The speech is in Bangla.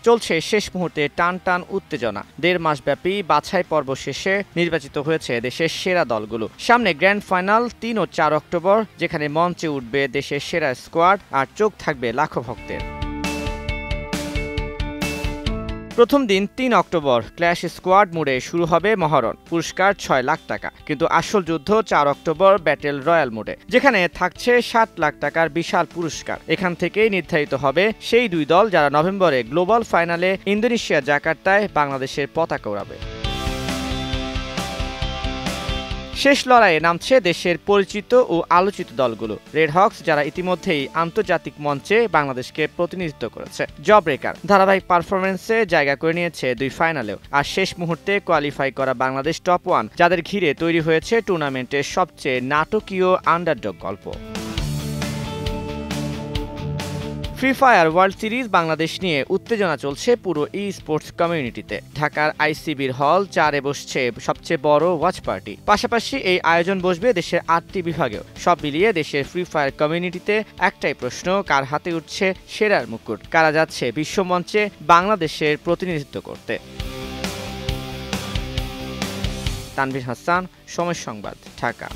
চলছে শেষ মুহূর্তে টান উত্তেজনা। ১.৫ মাসব্যাপী বাছাই পর্ব শেষে নির্বাচিত হয়েছে দেশের সেরা দলগুলো। সামনে গ্র্যান্ড ফাইনাল ৩ ও ৪ অক্টোবর, যেখানে মঞ্চে উঠবে দেশের সেরা স্কোয়াড আর চোখ থাকবে লাখো ভক্তের। প্রথম দিন ৩ অক্টোবর ক্ল্যাশ স্কোয়াড মোডে শুরু হবে মহরণ। পুরস্কার ৬ লাখ টাকা। কিন্তু আসল যুদ্ধ ৪ অক্টোবর ব্যাটেল রয়্যাল মোডে, যেখানে থাকছে ৭ লাখ টাকার বিশাল পুরস্কার। এখান থেকেই নির্ধারিত হবে সেই দুই দল যারা নভেম্বরে গ্লোবাল ফাইনালে ইন্দোনেশিয়া জাকার্তায় বাংলাদেশের পতাকা ওড়াবে। শেষ লড়াইয়ে নামছে দেশের পরিচিত ও আলোচিত দলগুলো। রেড হকস, যারা ইতিমধ্যেই আন্তর্জাতিক মঞ্চে বাংলাদেশকে প্রতিনিধিত্ব করেছে। জবরেকার ধারাবাহিক পারফরমেন্সে জায়গা করে নিয়েছে দুই ফাইনালেও। আর শেষ মুহূর্তে কোয়ালিফাই করা বাংলাদেশ টপ 1, যাদের ঘিরে তৈরি হয়েছে টুর্নামেন্টের সবচেয়ে নাটকীয় আন্ডারডগ গল্প। Free fire world series Bangladesh নিয়ে উত্তেজনা চলছে পুরো স্পোর্টস কমিউনিটিতে। ঢাকার আইসিবির হল 4-এ বসছে সবচেয়ে বড় ওয়াচ পার্টি। পাশাপাশি এই আয়োজন বসবে দেশের 8টি বিভাগেও। সব মিলিয়ে দেশের ফ্রি ফায়ার কমিউনিটিতে একটাই প্রশ্ন, কার হাতে উঠছে সেরার মুকুট? কারা যাচ্ছে বিশ্বমঞ্চে বাংলাদেশের প্রতিনিধিত্ব করতে? তানভীর হাসান, সময় সংবাদ, ঢাকা।